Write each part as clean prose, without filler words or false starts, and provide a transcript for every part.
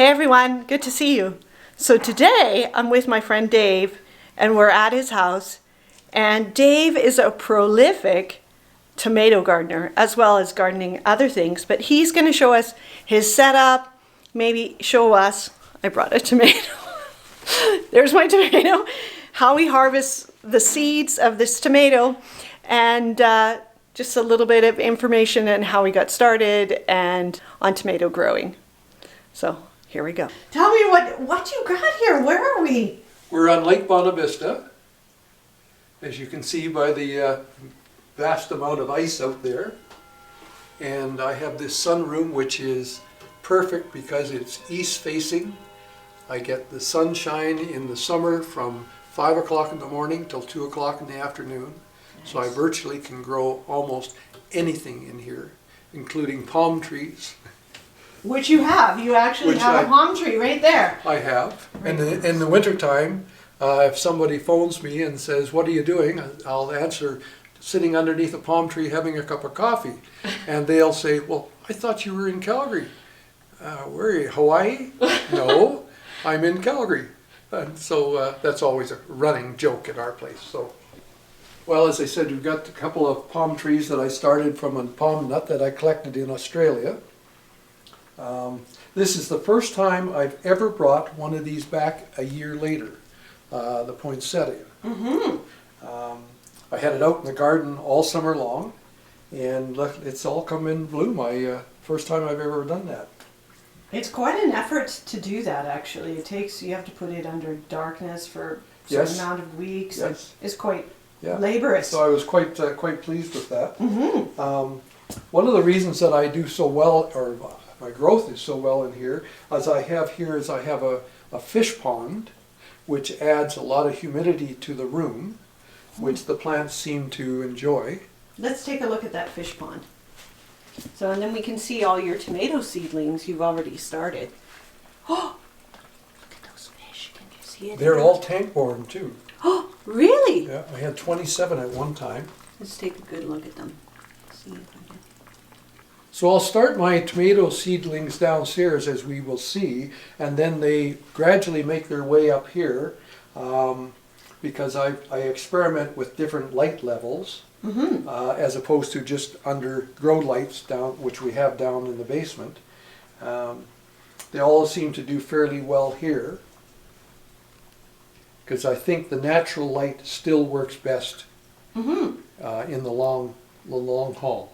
Hey everyone, good to see you. So today I'm with my friend Dave and we're at his house, and Dave is a prolific tomato gardener as well as gardening other things, but he's going to show us his setup, maybe show us, I brought a tomato, there's my tomato, how he harvests the seeds of this tomato, and just a little bit of information on how he got started and on tomato growing. So here we go. Tell me what you got here. Where are we? We're on Lake Bonavista, as you can see by the vast amount of ice out there. And I have this sunroom which is perfect because it's east facing. I get the sunshine in the summer from 5 o'clock in the morning till 2 o'clock in the afternoon. Nice. So I virtually can grow almost anything in here, including palm trees. Which you have. You actually have a palm tree right there. I have. And in the wintertime, if somebody phones me and says, "What are you doing?" I'll answer, "Sitting underneath a palm tree having a cup of coffee." And they'll say, "Well, I thought you were in Calgary." "Where are you, Hawaii?" "No, I'm in Calgary." And so that's always a running joke at our place. So, well, as I said, we've got a couple of palm trees that I started from a palm nut that I collected in Australia. This is the first time I've ever brought one of these back a year later, the Poinsettia. Mm-hmm. I had it out in the garden all summer long, and it's all come in bloom. First time I've ever done that. It's quite an effort to do that, actually. You have to put it under darkness for a certain amount of weeks. Yes. It's quite laborious. So I was quite pleased with that. Mm-hmm. One of the reasons that I do so well, or my growth is so well in here, as I have a fish pond, which adds a lot of humidity to the room, which the plants seem to enjoy. Let's take a look at that fish pond. So, and then we can see all your tomato seedlings you've already started. Oh, look at those fish. Can you see it? They're all tank-borne too. Oh, really? Yeah, I had 27 at one time. Let's take a good look at them. See if I can. So I'll start my tomato seedlings downstairs, as we will see, and then they gradually make their way up here, because I experiment with different light levels, as opposed to just under grow lights down, which we have down in the basement. They all seem to do fairly well here, because I think the natural light still works best in the long haul.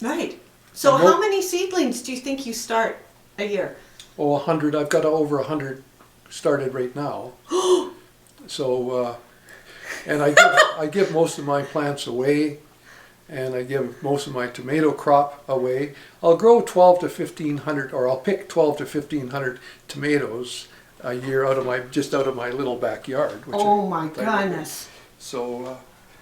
Right. So how many seedlings do you think you start a year? Oh, 100. I've got over 100 started right now. So, and I give most of my plants away, and I give most of my tomato crop away. I'll grow 12 to 1,500, or I'll pick 12 to 1,500 tomatoes a year out of my little backyard. Oh my goodness! So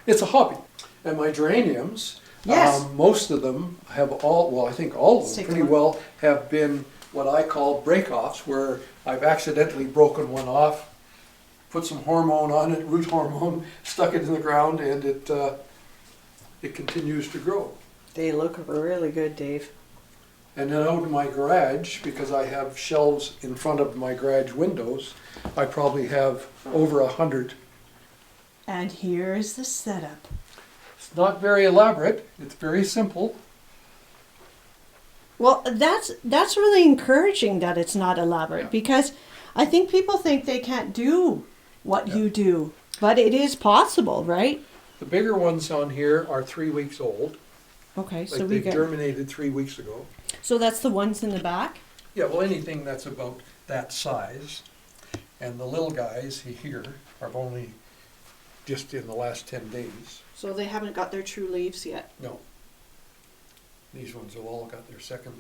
it's a hobby. And my geraniums. Yes. Most of them have I think all of them pretty well have been what I call break-offs, where I've accidentally broken one off, put some hormone on it, root hormone, stuck it in the ground, and it continues to grow. They look really good, Dave. And then out in my garage, because I have shelves in front of my garage windows, I probably have over 100. And here's the setup. It's not very elaborate. It's very simple. Well, that's really encouraging that it's not elaborate, because I think people think they can't do what you do, but it is possible, right? The bigger ones on here are 3 weeks old. Okay, so they germinated 3 weeks ago. So that's the ones in the back? Yeah, well, anything that's about that size. And the little guys here are only just in the last 10 days. So they haven't got their true leaves yet? No. These ones have all got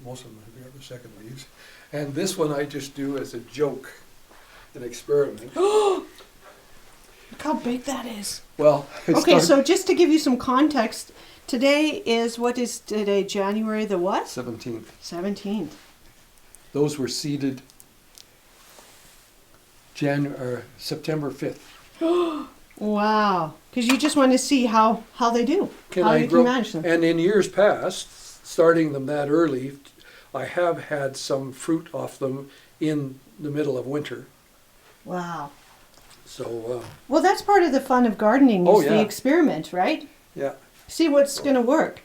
most of them have got their second leaves. And this one I just do as a joke, an experiment. Look how big that is. Well, okay, so just to give you some context, what is today, January the what? 17th. 17th. Those were seeded September 5th. Wow. Because you just want to see how they do, how you can manage them. And in years past, starting them that early, I have had some fruit off them in the middle of winter. Wow. So, Well, that's part of the fun of gardening Oh, is the yeah. experiment, right? yeah. See what's going to work.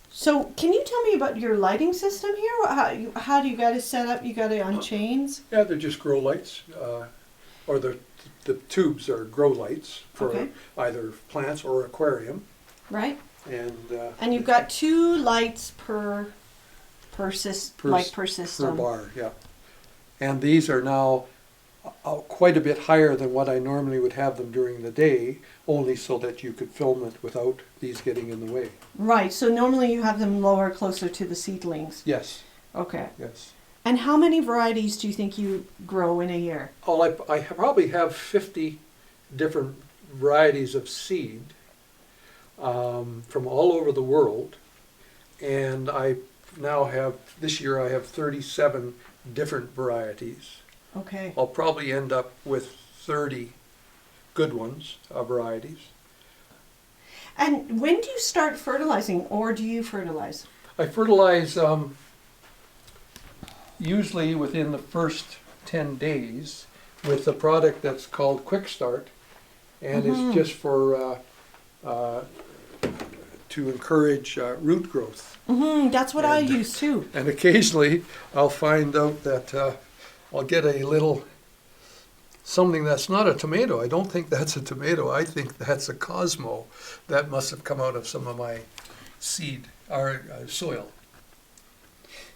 So, can you tell me about your lighting system here? How do you got it set up? You got it on chains? Yeah, they're just grow lights, or the tubes are grow lights for Okay. either plants or aquarium. Right. And You've got 2 lights per per system. bar, yeah. And these are now quite a bit higher than what I normally would have them during the day, only so that you could film it without these getting in the way. Right. So normally you have them lower, closer to the seedlings. Yes, Okay. yes. And how many varieties do you think you grow in a year? Oh, I probably have 50 different varieties of seed from all over the world, and I now have, this year I have 37 different varieties. Okay. I'll probably end up with 30 good ones, varieties. And when do you start fertilizing, or do you fertilize? I fertilize usually within the first 10 days with a product that's called Quick Start, and it's just for to encourage root growth. That's what I use too. And occasionally I'll find out that I'll get a little something that's not a tomato. I don't think that's a tomato. I think that's a Cosmo. That must have come out of some of my seed or soil.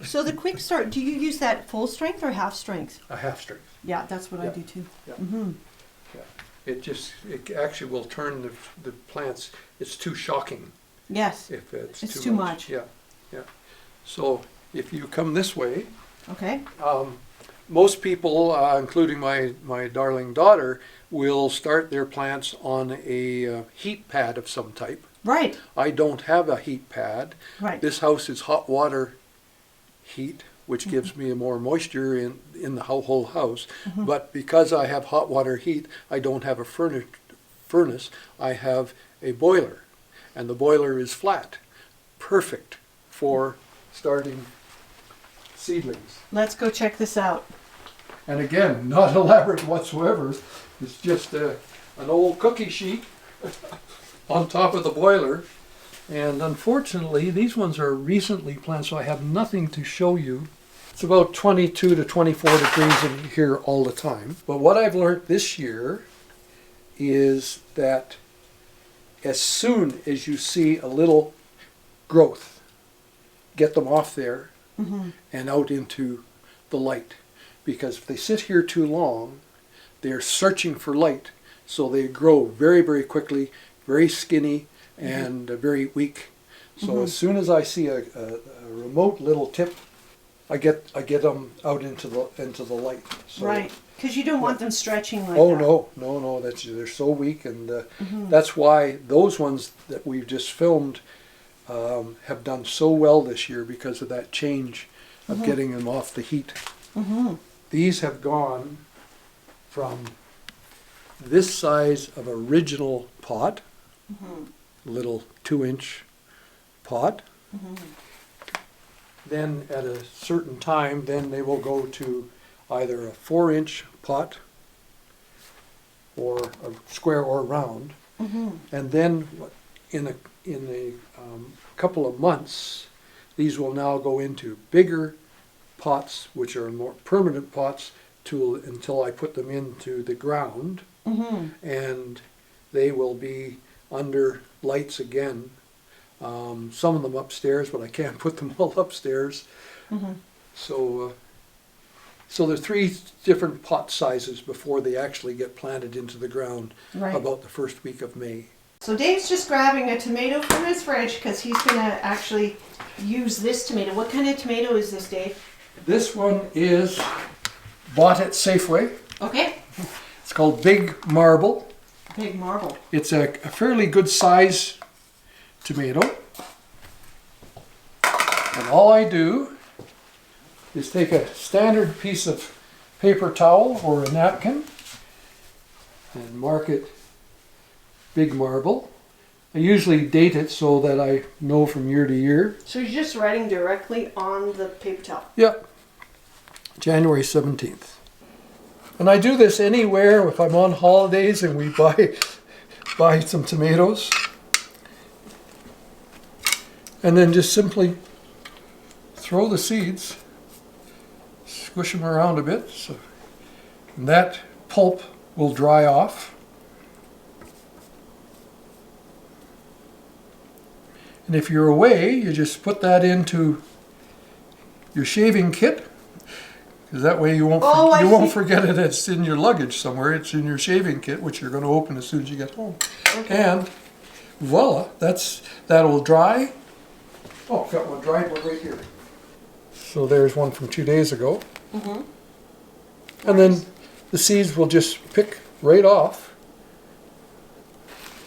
So the Quick Start, do you use that full strength or half strength? A half strength. Yeah, that's what I Yeah. do too. Yeah. Mm-hmm. Yeah. It actually will turn the plants. It's too shocking Yes. if it's It's too too much. Yeah, yeah. So if you come this way, Okay. most people, including my darling daughter, will start their plants on a heat pad of some type. Right. I don't have a heat pad. Right. This house is hot water heat, which gives me more moisture in the whole house. But because I have hot water heat, I don't have a furnace. I have a boiler, and the boiler is flat. Perfect for starting seedlings. Let's go check this out. And again, not elaborate whatsoever. It's just an old cookie sheet on top of the boiler. And unfortunately, these ones are recently planted, so I have nothing to show you. It's about 22 to 24 degrees in here all the time. But what I've learned this year is that as soon as you see a little growth, get them off there and out into the light. Because if they sit here too long, they're searching for light. So they grow very, very quickly, very skinny, and very weak. So as soon as I see a remote little tip, I get them out into the light. So, Right. Because you don't want them stretching like oh that. no! They're so weak, and that's why those ones that we've just filmed have done so well this year because of that change of getting them off the heat. These have gone from this size of original pot, little 2-inch pot. Then at a certain time, then they will go to either a 4-inch pot or a square or round. And then in a couple of months, these will now go into bigger pots, which are more permanent pots, until I put them into the ground. And they will be under lights again. Some of them upstairs, but I can't put them all upstairs. So there are 3 different pot sizes before they actually get planted into the ground about the first week of May. So Dave's just grabbing a tomato from his fridge because he's going to actually use this tomato. What kind of tomato is this, Dave? This one is bought at Safeway. Okay. It's called Big Marble. Big Marble. It's a fairly good size tomato. And all I do is take a standard piece of paper towel or a napkin and mark it Big Marble. I usually date it so that I know from year to year. So you're just writing directly on the paper towel? Yep. January 17th. And I do this anywhere if I'm on holidays and we buy some tomatoes. And then just simply throw the seeds, squish them around a bit, and that pulp will dry off. And if you're away, you just put that into your shaving kit, because that way you won't forget it. It's in your luggage somewhere. It's in your shaving kit, which you're going to open as soon as you get home. Okay. And voila, that'll dry. Oh, I've got one dried one right here. So there's one from 2 days ago. Mm-hmm. And then the seeds will just pick right off.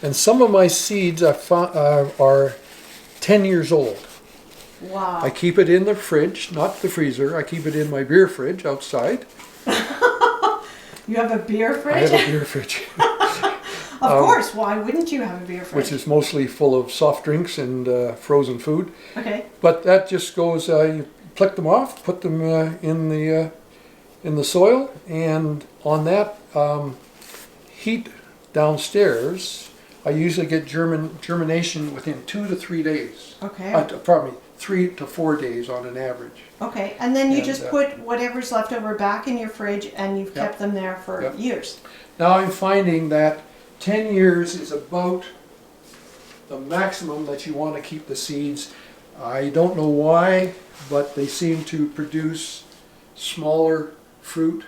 And some of my seeds I found are 10 years old. Wow. I keep it in the fridge, not the freezer. I keep it in my beer fridge outside. You have a beer fridge? I have a beer fridge. Of course, why wouldn't you have a beer fridge? Which is mostly full of soft drinks and frozen food. Okay. But that just goes, you pluck them off, put them in the soil, and on that heat downstairs, I usually get germination within 2 to 3 days. Okay. Pardon me, 3 to 4 days on an average. Okay, and then you And, just put whatever's left over back in your fridge and you've Yep. kept them there for Yep. years. Now I'm finding that 10 years is about the maximum that you want to keep the seeds. I don't know why, but they seem to produce smaller fruit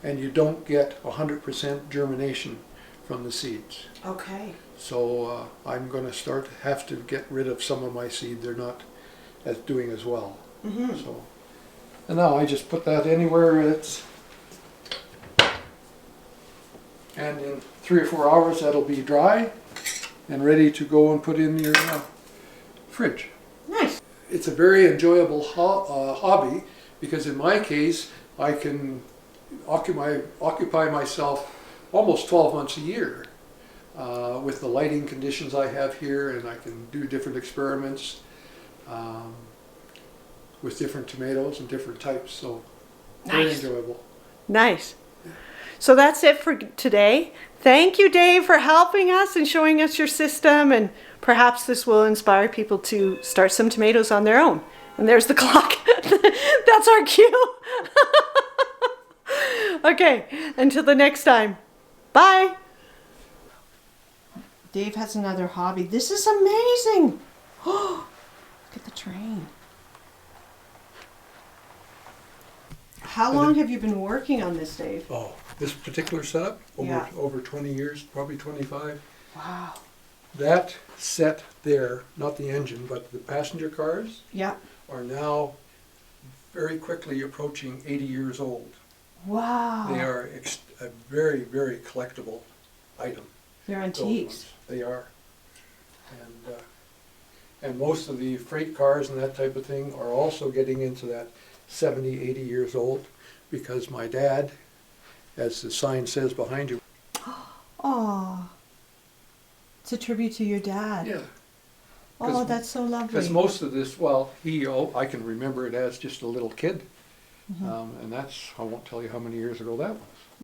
and you don't get 100% germination from the seeds. Okay. So I'm going to have to get rid of some of my seed. They're not doing as well. Mm-hmm. So, and now I just put that anywhere it's, and in 3 or 4 hours that'll be dry and ready to go and put in your fridge. Nice. It's a very enjoyable hobby because in my case I can occupy myself almost 12 months a year with the lighting conditions I have here, and I can do different experiments with different tomatoes and different types, so very Nice. enjoyable. Nice. So that's it for today. Thank you, Dave, for helping us and showing us your system, and perhaps this will inspire people to start some tomatoes on their own. And there's the clock. That's our cue. Okay, until the next time. Bye. Dave has another hobby. This is amazing. Look at the train. How long have you been working on this, Dave? Oh, this particular setup, Yeah. over 20 years, probably 25. Wow. That set there, not the engine, but the passenger cars, Yeah. are now very quickly approaching 80 years old. Wow. They are a very, very collectible item. They're those antiques. ones. They are. And most of the freight cars and that type of thing are also getting into that 70, 80 years old, because my dad, as the sign says behind you. Oh, it's a tribute to your dad. Yeah. Oh, that's so lovely. Because most of this, well, I can remember it as just a little kid. Mhm. And that's, I won't tell you how many years ago that was.